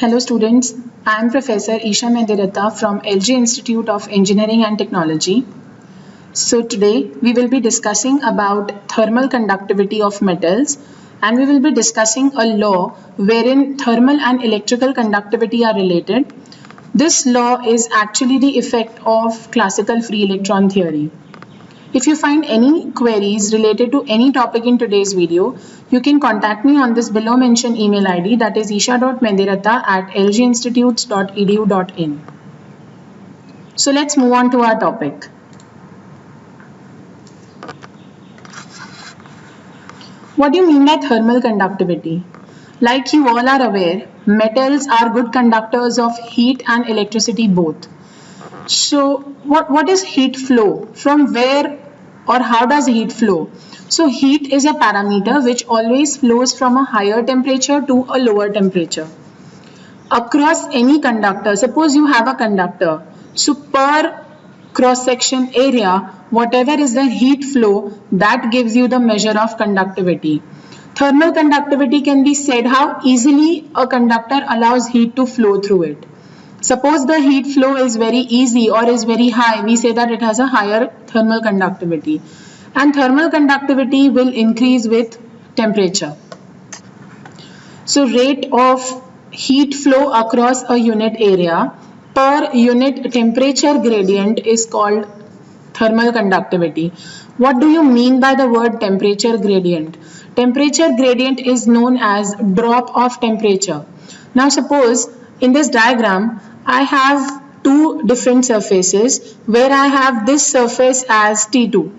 Hello students, I am Professor Isha Mendiratta from LG Institute of Engineering and Technology. So today we will be discussing about thermal conductivity of metals, and we will be discussing a law wherein thermal and electrical conductivity are related. This law is actually the effect of classical free electron theory. If you find any queries related to any topic in today's video, you can contact me on this below mentioned email ID, that is isha.mendiratta@lginstitutes.edu.in. So let's move on to our topic. What do you mean by thermal conductivity? Like you all are aware, metals are good conductors of heat and electricity both. So what is heat flow? From where or how does heat flow? So heat is a parameter which always flows from a higher temperature to a lower temperature. Across any conductor, suppose you have a conductor, so per cross section area, whatever is the heat flow, that gives you the measure of conductivity. Thermal conductivity can be said how easily a conductor allows heat to flow through it. Suppose the heat flow is very easy or is very high, we say that it has a higher thermal conductivity. And thermal conductivity will increase with temperature. So rate of heat flow across a unit area per unit temperature gradient is called thermal conductivity. What do you mean by the word temperature gradient? Temperature gradient is known as drop of temperature. Now suppose in this diagram, I have two different surfaces where I have this surface as T2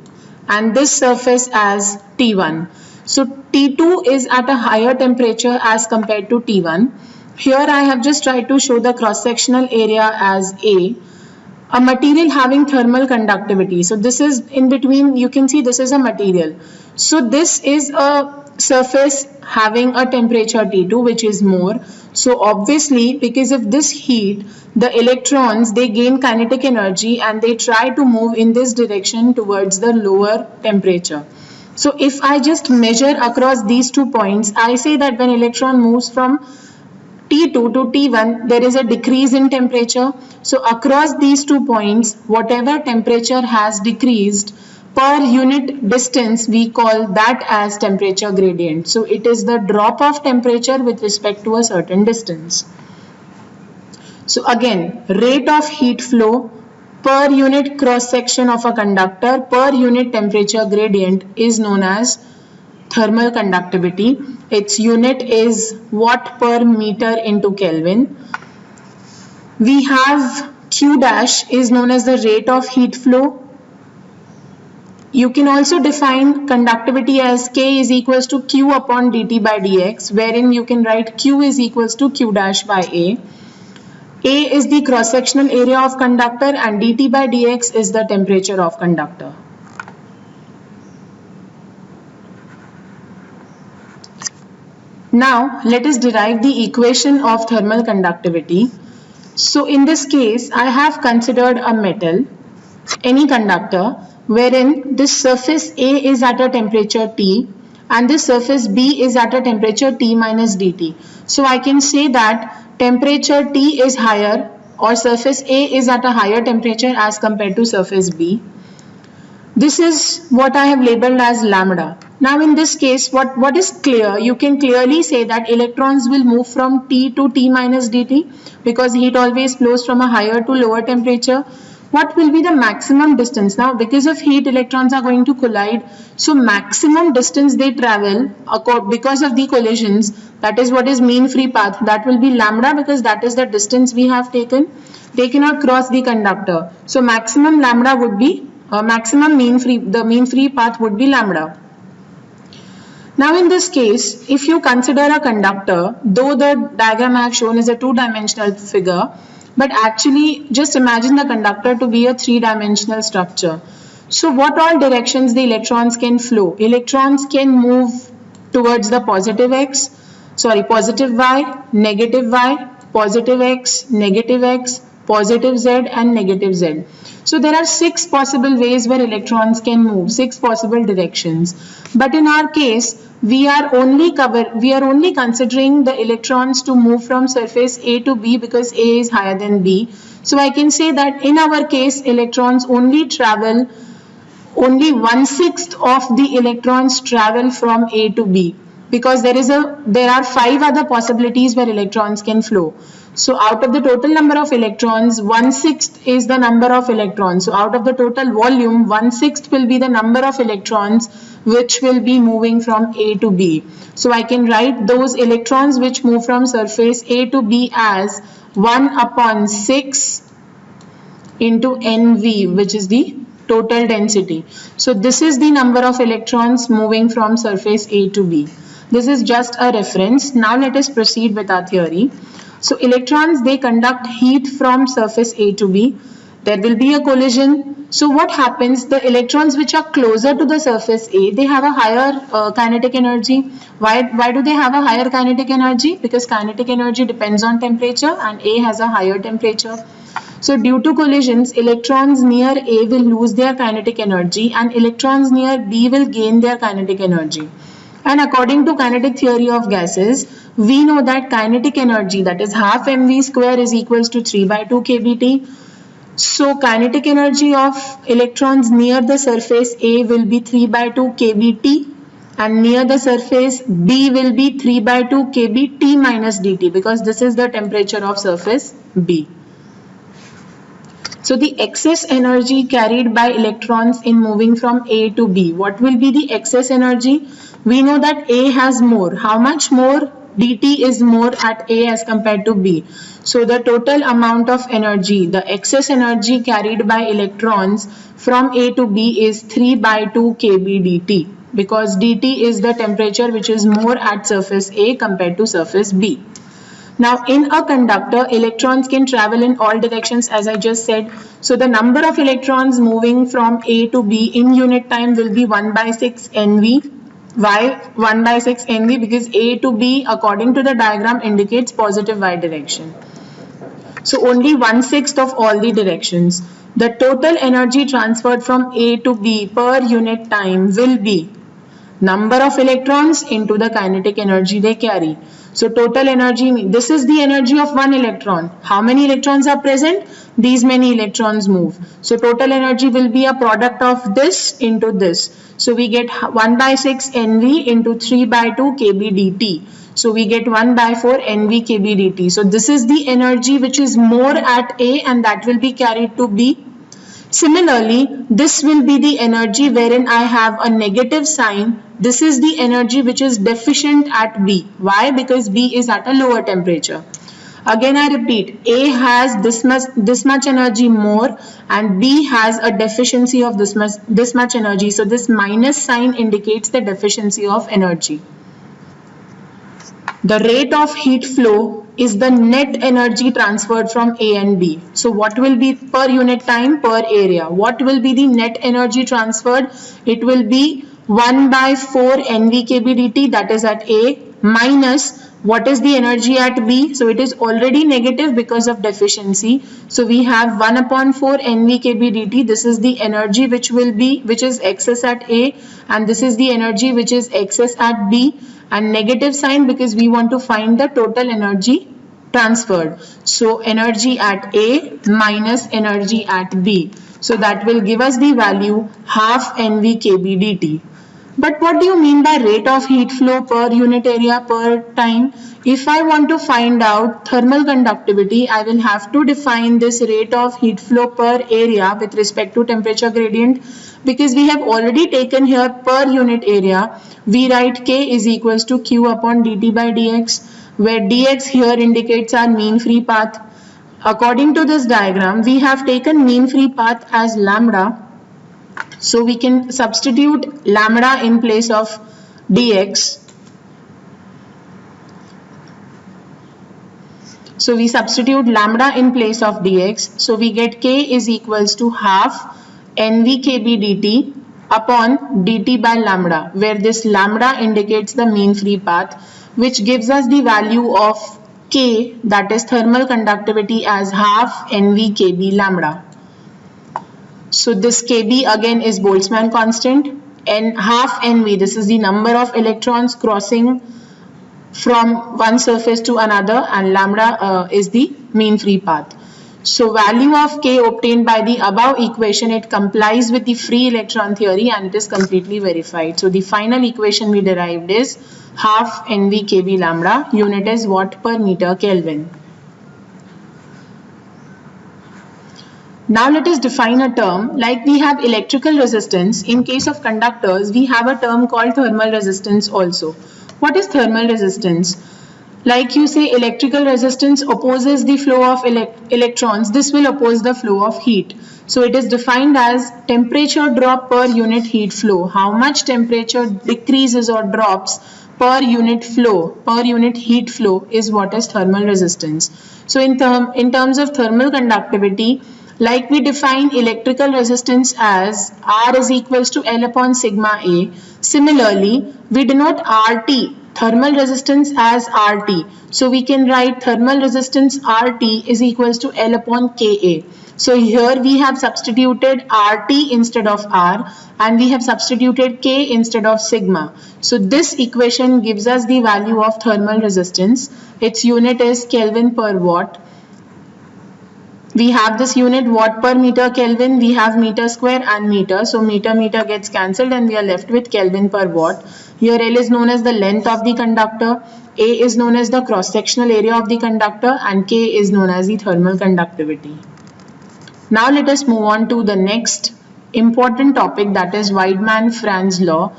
and this surface as T1. So T2 is at a higher temperature as compared to T1. Here I have just tried to show the cross-sectional area as A material having thermal conductivity. So this is in between, you can see this is a material. So this is a surface having a temperature T2 which is more. So obviously because of this heat, the electrons, they gain kinetic energy and they try to move in this direction towards the lower temperature. So if I just measure across these 2 points, I say that when electron moves from T2 to T1, there is a decrease in temperature. So across these 2 points, whatever temperature has decreased per unit distance, we call that as temperature gradient. So it is the drop of temperature with respect to a certain distance. So again, rate of heat flow per unit cross section of a conductor per unit temperature gradient is known as thermal conductivity. Its unit is watt per meter into Kelvin. We have Q dash is known as the rate of heat flow. You can also define conductivity as K is equals to Q upon dt by dx, wherein you can write Q is equals to Q dash by A. A is the cross-sectional area of conductor and dt by dx is the temperature of conductor. Now let us derive the equation of thermal conductivity. So in this case, I have considered a metal, any conductor, wherein this surface A is at a temperature T and this surface B is at a temperature T minus dt. So I can say that temperature T is higher, or surface A is at a higher temperature as compared to surface B. This is what I have labeled as lambda. Now in this case, what is clear? You can clearly say that electrons will move from T to T minus dt because heat always flows from a higher to lower temperature. What will be the maximum distance? Now because of heat, electrons are going to collide. So maximum distance they travel because of the collisions, that is what is mean free path. That will be lambda because that is the distance we have taken. They cannot cross the conductor. So maximum lambda would be maximum mean free path would be lambda. Now in this case, if you consider a conductor, though the diagram I have shown is a two-dimensional figure, but actually just imagine the conductor to be a three-dimensional structure. So what all directions the electrons can flow? Electrons can move towards the positive y, negative y, positive x, positive z and negative z. So there are 6 possible ways where electrons can move, 6 possible directions. But in our case, we are only considering the electrons to move from surface A to B because A is higher than B. So I can say that in our case, electrons only 1/6 of the electrons travel from A to B, because there are 5 other possibilities where electrons can flow. So out of the total number of electrons, 1/6 is the number of electrons. So out of the total volume, 1/6 will be the number of electrons which will be moving from A to B. So I can write those electrons which move from surface A to B as 1/6 into NV, which is the total density. So this is the number of electrons moving from surface A to B. This is just a reference. Now let us proceed with our theory. So electrons, they conduct heat from surface A to B. There will be a collision. So what happens? The electrons which are closer to the surface A, they have a higher kinetic energy. Why do they have a higher kinetic energy? Because kinetic energy depends on temperature and A has a higher temperature. So due to collisions, electrons near A will lose their kinetic energy and electrons near B will gain their kinetic energy. And according to kinetic theory of gases, we know that kinetic energy, that is half mv square, is equals to 3/2 kBT. So kinetic energy of electrons near the surface A will be 3/2 kBT and near the surface B will be 3/2 kBT minus dt, because this is the temperature of surface B. So the excess energy carried by electrons in moving from A to B. What will be the excess energy? We know that A has more. How much more? dt is more at A as compared to B. So the total amount of energy, the excess energy carried by electrons from A to B is 3/2 kB dt, because dt is the temperature which is more at surface A compared to surface B. Now in a conductor, electrons can travel in all directions, as I just said. So the number of electrons moving from A to B in unit time will be 1/6 NV. Why 1/6 NV? Because A to B, according to the diagram, indicates positive y direction. So only 1/6 of all the directions. The total energy transferred from A to B per unit time will be number of electrons into the kinetic energy they carry. So total energy, this is the energy of one electron. How many electrons are present? These many electrons move. So total energy will be a product of this into this. So we get 1/6 NV into 3/2 kB dt. So we get 1/4 NV kB dt. So this is the energy which is more at A and that will be carried to B. Similarly, this will be the energy wherein I have a negative sign. This is the energy which is deficient at B. Why? Because B is at a lower temperature. Again I repeat, A has this much energy more and B has a deficiency of this much energy. So this minus sign indicates the deficiency of energy. The rate of heat flow is the net energy transferred from A and B. So what will be per unit time, per area? What will be the net energy transferred? It will be 1/4 NV kB dt, that is at A, minus what is the energy at B? So it is already negative because of deficiency. So we have 1/4 NV kB dt. This is the energy which is excess at A, and this is the energy which is excess at B, and negative sign because we want to find the total energy transferred. So energy at A minus energy at B. So that will give us the value half NV kB dt. But what do you mean by rate of heat flow per unit area per time? If I want to find out thermal conductivity, I will have to define this rate of heat flow per area with respect to temperature gradient. Because we have already taken here per unit area, we write K is equals to Q upon dt by dx, where dx here indicates our mean free path. According to this diagram, we have taken mean free path as lambda. So we can substitute lambda in place of dx. So we substitute lambda in place of dx. So we get K is equals to half NV kB dt upon dt by lambda, where this lambda indicates the mean free path, which gives us the value of K, that is thermal conductivity, as half NV kB lambda. So this Kb again is Boltzmann constant. n half nv, this is the number of electrons crossing from one surface to another, and lambda is the mean free path. So value of k obtained by the above equation, it complies with the free electron theory and it is completely verified. So the final equation we derived is half nv kb lambda, unit is watt per meter Kelvin. Now let us define a term. Like we have electrical resistance, in case of conductors we have a term called thermal resistance also. What is thermal resistance? Like you say electrical resistance opposes the flow of electrons, this will oppose the flow of heat. So it is defined as temperature drop per unit heat flow. How much temperature decreases or drops per unit flow, per unit heat flow is what is thermal resistance. So in terms of thermal conductivity, like we define electrical resistance as R is equals to L upon sigma A. Similarly, we denote RT, thermal resistance, as RT. So we can write thermal resistance RT is equals to L upon Ka. So here we have substituted RT instead of R and we have substituted K instead of sigma. So this equation gives us the value of thermal resistance. Its unit is Kelvin per watt. We have this unit watt per meter Kelvin, we have meter square and meter. So meter gets cancelled and we are left with Kelvin per watt. Here L is known as the length of the conductor, A is known as the cross-sectional area of the conductor and K is known as the thermal conductivity. Now let us move on to the next important topic, that is Weidmann-Franz law.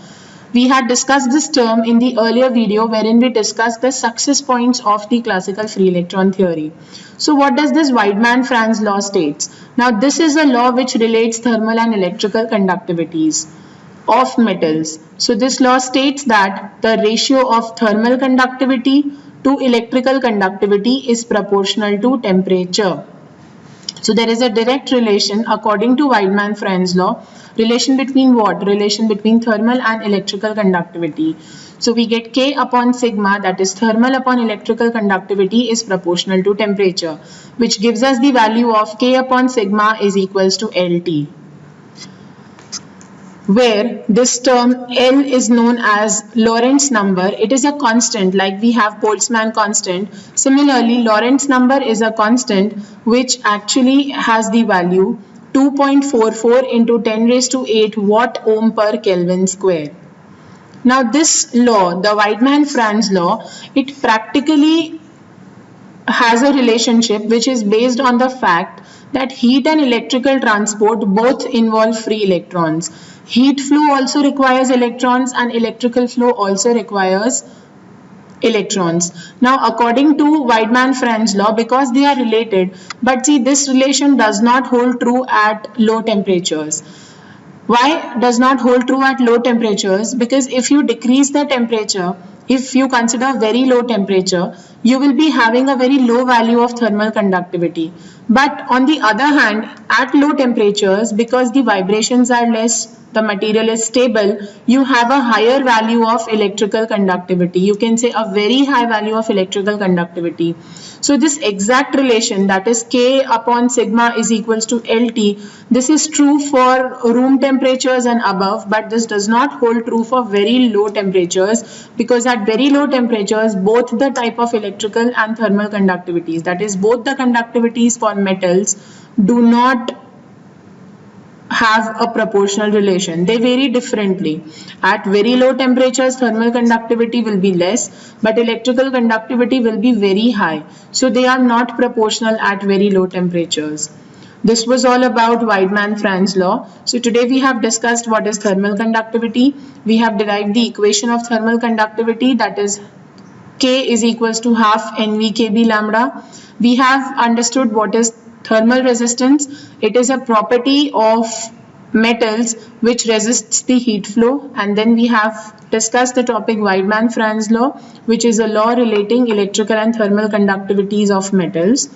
We had discussed this term in the earlier video wherein we discussed the success points of the classical free electron theory. So what does this Weidmann-Franz law states? Now this is a law which relates thermal and electrical conductivities of metals. So this law states that the ratio of thermal conductivity to electrical conductivity is proportional to temperature. So there is a direct relation according to Weidmann-Franz law. Relation between what? Relation between thermal and electrical conductivity. So we get K upon sigma, that is thermal upon electrical conductivity, is proportional to temperature, which gives us the value of K upon sigma is equals to LT, where this term L is known as Lorentz number. It is a constant, like we have Boltzmann constant. Similarly, Lorentz number is a constant which actually has the value 2.44 into 10 raised to 8 watt ohm per Kelvin square. Now this law, the Weidmann-Franz law, it practically has a relationship which is based on the fact that heat and electrical transport both involve free electrons. Heat flow also requires electrons and electrical flow also requires electrons. Now according to Weidmann-Franz law, because they are related, but see this relation does not hold true at low temperatures. Why does not hold true at low temperatures? Because if you decrease the temperature, if you consider very low temperature, you will be having a very low value of thermal conductivity. But on the other hand, at low temperatures, because the vibrations are less, the material is stable, you have a higher value of electrical conductivity. You can say a very high value of electrical conductivity. So this exact relation, that is K upon sigma is equals to LT, this is true for room temperatures and above, but this does not hold true for very low temperatures, because at very low temperatures both the type of electrical and thermal conductivities, that is both the conductivities for metals, do not have a proportional relation. They vary differently. At very low temperatures, thermal conductivity will be less, but electrical conductivity will be very high. So they are not proportional at very low temperatures. This was all about Weidmann-Franz law. So today we have discussed what is thermal conductivity. We have derived the equation of thermal conductivity, that is K is equals to half NV kb lambda. We have understood what is thermal resistance. It is a property of metals which resists the heat flow. And then we have discussed the topic Weidmann-Franz law, which is a law relating electrical and thermal conductivities of metals.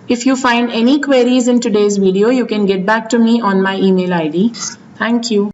If you find any queries in today's video, you can get back to me on my email ID. Thank you.